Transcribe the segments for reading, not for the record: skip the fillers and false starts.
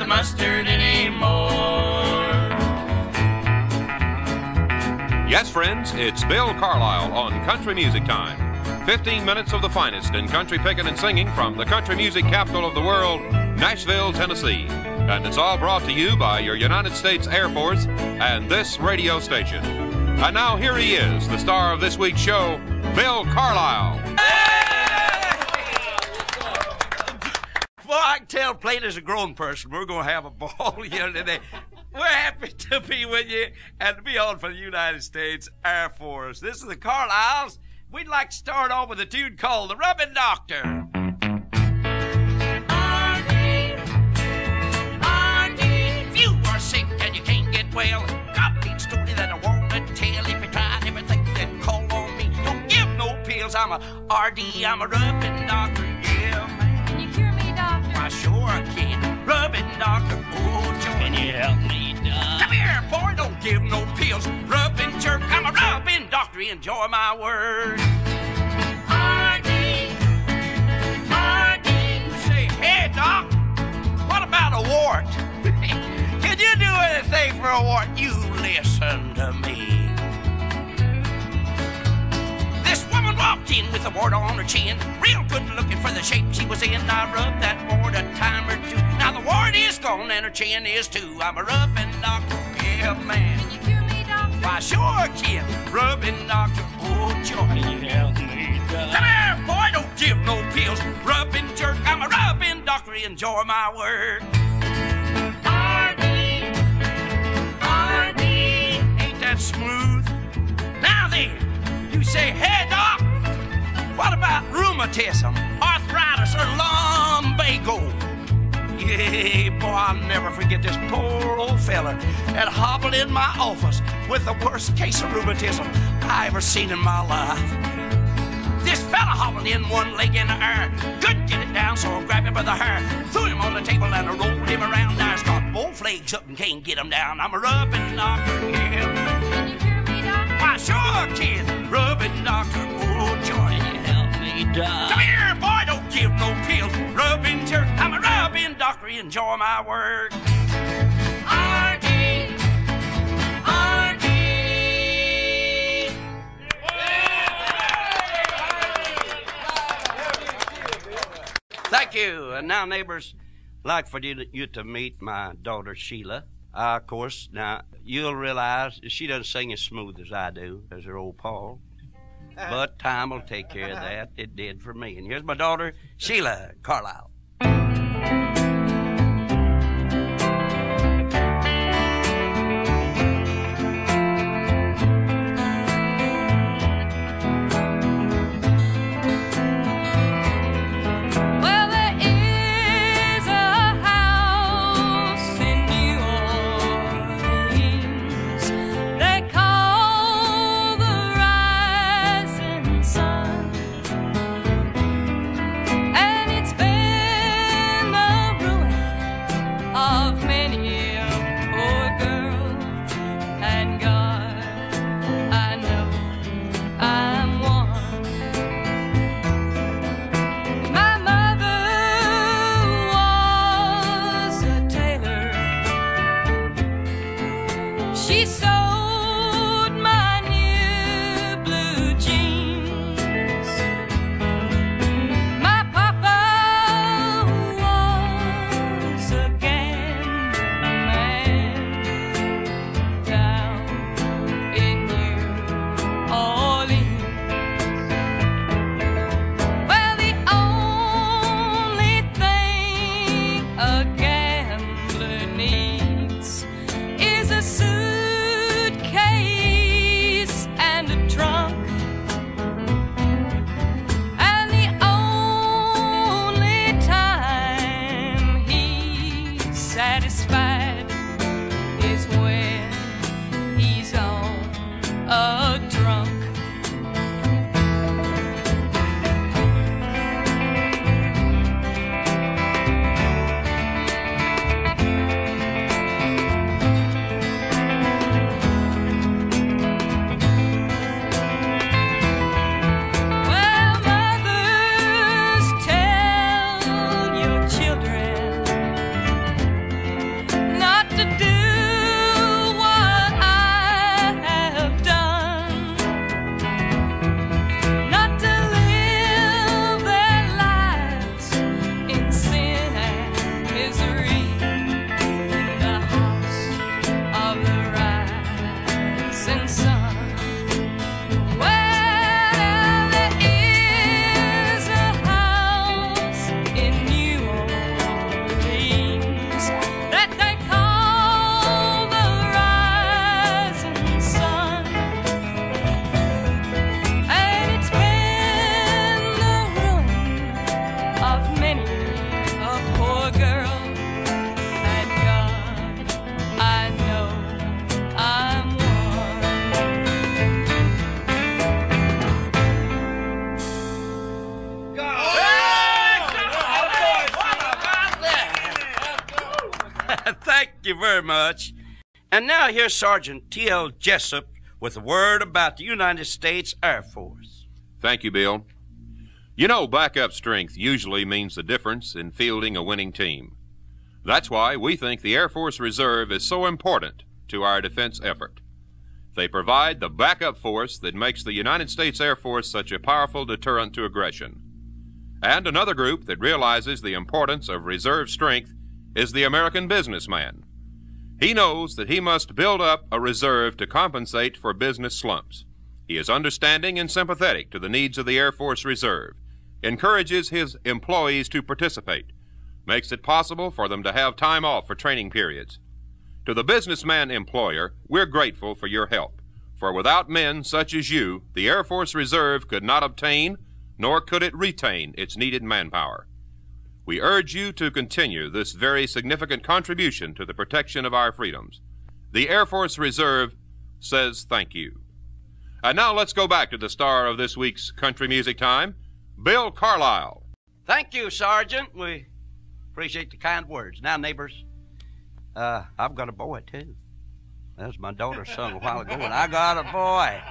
mustard anymore. Yes, friends, it's Bill Carlisle on Country Music Time. 15 minutes of the finest in country picking and singing from the country music capital of the world, Nashville, Tennessee. And it's all brought to you by your United States Air Force and this radio station. And now here he is, the star of this week's show, Bill Carlisle. Well, I can tell plain as a grown person, we're going to have a ball here today. We're happy to be with you and to be on for the United States Air Force. This is the Carlisles. We'd like to start off with a tune called The Rubbing Doctor. If you are sick and you can't get well, got a neat story that I want to tell. If you tried everything, then call on me. Don't give no pills. I'm a RD, I'm a rubbing doctor. Yeah, man. Can you cure me, doctor? I sure can. Rubbing doctor. Oh, joy. Can you help me, Doc? Come here, boy, don't give no pills. Rub and jerk, I'm a rubbing doctor. Enjoy my word. R.D. Say, hey, Doc, what about a wart? Can you do anything for a wart? You listen to me. This woman walked in with a wart on her chin, real good looking for the shape she was in. I rubbed that wart a time or two. Now the wart is gone and her chin is too. I'm a rubbing doctor, yeah, man. Can you cure me, doctor? Why, sure, kid. Rubbing doctor, oh, joy. Can you help me, Doc? Come here, boy, don't give no pills. Rub and jerk, I'm a rubbing doctor. Enjoy my word. R.D. Ain't that smooth? Now then, you say, hey, Doc, what about rheumatism, arthritis, or lumbago? Yeah, boy, I'll never forget this poor old fella that hobbled in my office with the worst case of rheumatism I ever seen in my life. This fella hobbled in one leg in the air, couldn't get it down, so I grabbed him by the hair, threw him on the table and I rolled him around. Now he's got both legs up and can't get him down. I'm a rubbing doctor, yeah. Can you cure me, doctor? Why, sure, kid, rubbing doctor, oh, joy. Can you help me, Doc? Come here, boy, don't give no pills. Rubbing jerk, I'm a rubbing doctor. Enjoy my word. R.D. Thank you. And now, neighbors, I'd like for you to meet my daughter, Sheila. Of course, now, you'll realize she doesn't sing as smooth as I do, as her old Paul. But time will take care of that. It did for me. And here's my daughter, Sheila Carlisle. Thank you very much. And now here's Sergeant T.L. Jessup with a word about the United States Air Force. Thank you, Bill. You know, backup strength usually means the difference in fielding a winning team. That's why we think the Air Force Reserve is so important to our defense effort. They provide the backup force that makes the United States Air Force such a powerful deterrent to aggression. And another group that realizes the importance of reserve strength is the American businessman. He knows that he must build up a reserve to compensate for business slumps. He is understanding and sympathetic to the needs of the Air Force Reserve, encourages his employees to participate, makes it possible for them to have time off for training periods. To the businessman employer, we're grateful for your help, for without men such as you, the Air Force Reserve could not obtain, nor could it retain its needed manpower. We urge you to continue this very significant contribution to the protection of our freedoms. The Air Force Reserve says thank you. And now let's go back to the star of this week's Country Music Time, Bill Carlisle. Thank you, Sergeant. We appreciate the kind words. Now, neighbors, I've got a boy, too. That's my daughter's son a while ago, and I got a boy.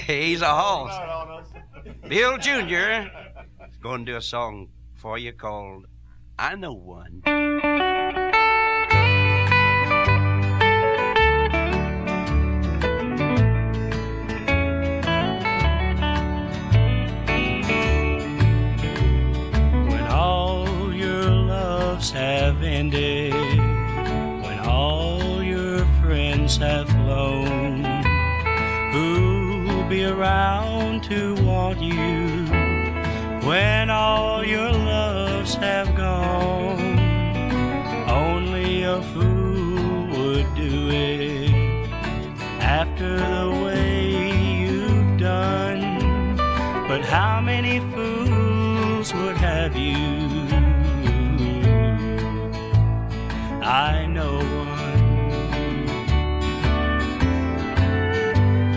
He's a hoss. Bill Jr. is going to do a song for you called I Know One. When all your loves have ended, when all your friends have flown, who'll be around to want you when all your loves have gone? Only a fool would do it after the way you've done. But how many fools would have you? I know one.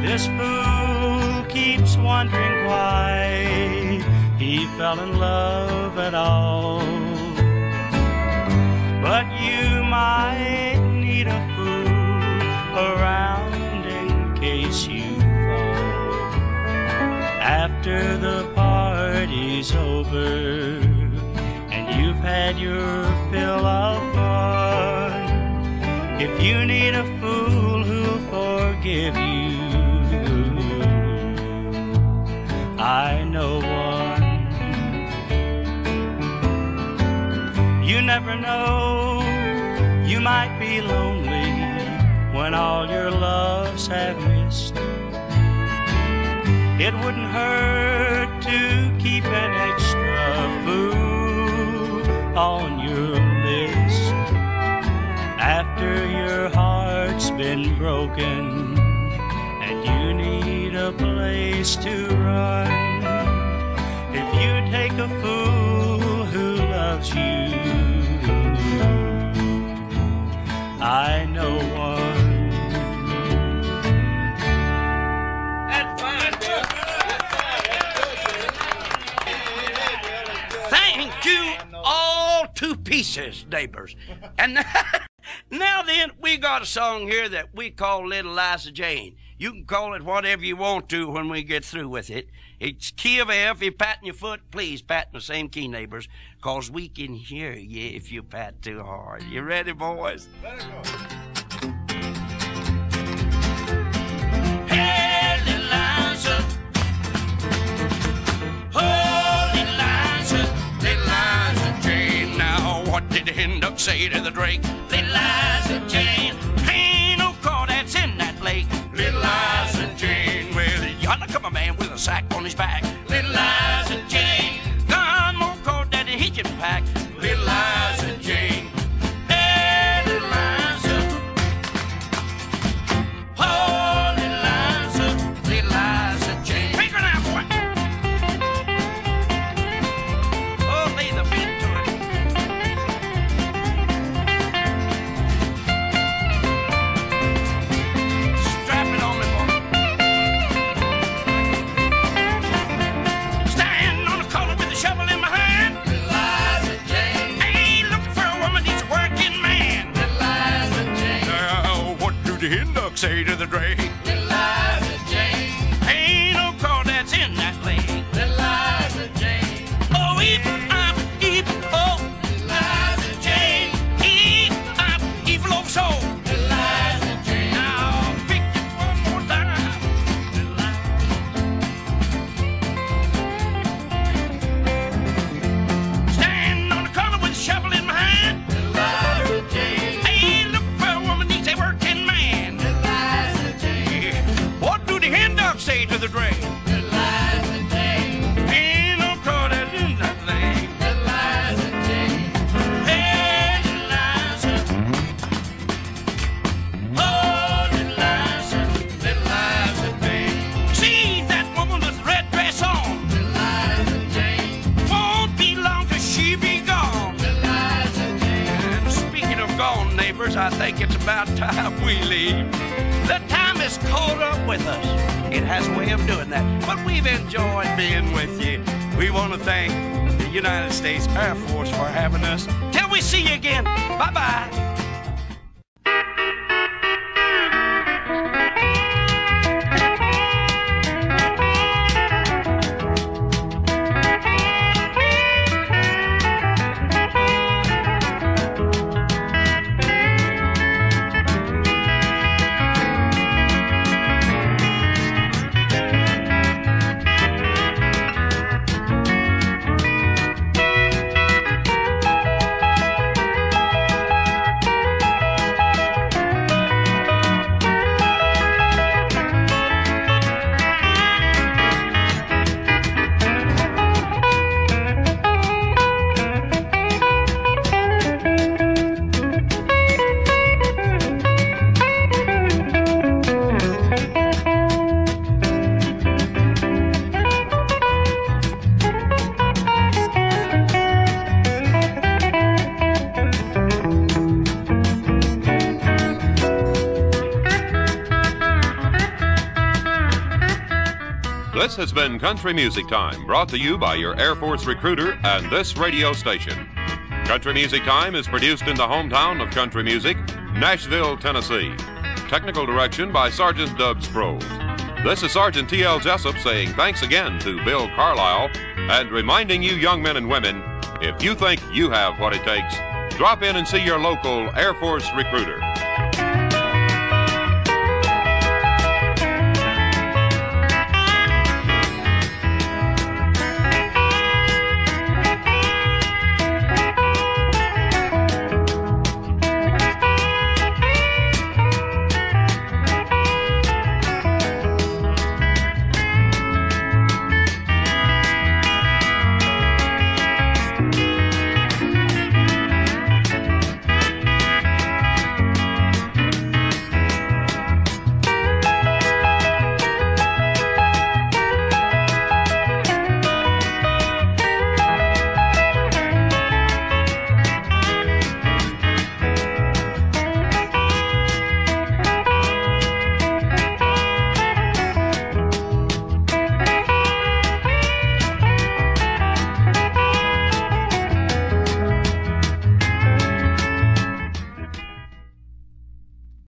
This fool keeps wondering why he fell in love at all. But you might need a fool around in case you fall. After the party's over and you've had your fill of fun, if you need a fool who'll forgive you, I know one. You never know, you might be lonely when all your loves have missed. It wouldn't hurt to keep an extra fool on your list. After your heart's been broken and you need a place to run, if you take a fool who loves you, I know one. That's fine. Thank you all to pieces, neighbors. And now then, we got a song here that we call Little Liza Jane. You can call it whatever you want to when we get through with it. It's key of F. If you're patting your foot, please pat in the same key, neighbors, because we can hear you if you pat too hard. You ready, boys? Let it go. Hey, little Liza. Oh, little Liza Jane. Now, what did the hen duck say to the drake? Little Liza Jane, ain't no crawdads in that lake. Little Liza Jane, well, yonder come a man with a sack on his back. Little Liza Jane, got more crawdad than he can pack. Little Liza Jane, hey, little Liza. Oh, little Liza Jane. Take her now, boy. Oh, lay the beat to it. say to the dray. Little Liza Jane, Ain't no crawdads in that lane. Little Liza Jane, Oh, eep, oh. Little Liza Jane, Eep, low soul. Little Liza Jane. Now, pick it one more time. Little Liza. Stand on the corner with a shovel in my hand. Little Liza Jane, Hey, look for a woman needs a working man. Little Liza Jane, What do the hen dogs say to the dray? Little Liza Jane, Ain't no crawdads in that lane. Little Liza Jane, Hey, little Liza. Oh, little Liza. Little Liza Jane, See that woman with the red dress on. Little Liza Jane, Won't be long till she be gone. Little Liza Jane, And speaking of gone, neighbors, I think it's about time we leave. The time has caught up with us. It has a way of doing that. But we've enjoyed being with you. We want to thank the United States Air Force for having us. Till we see you again. Bye-bye. This has been Country Music Time, brought to you by your Air Force recruiter and this radio station. Country Music Time is produced in the hometown of country music, Nashville, Tennessee. Technical direction by Sergeant Dubs Sproles. This is Sergeant T.L. Jessup saying thanks again to Bill Carlisle and reminding you young men and women, if you think you have what it takes, drop in and see your local Air Force recruiter.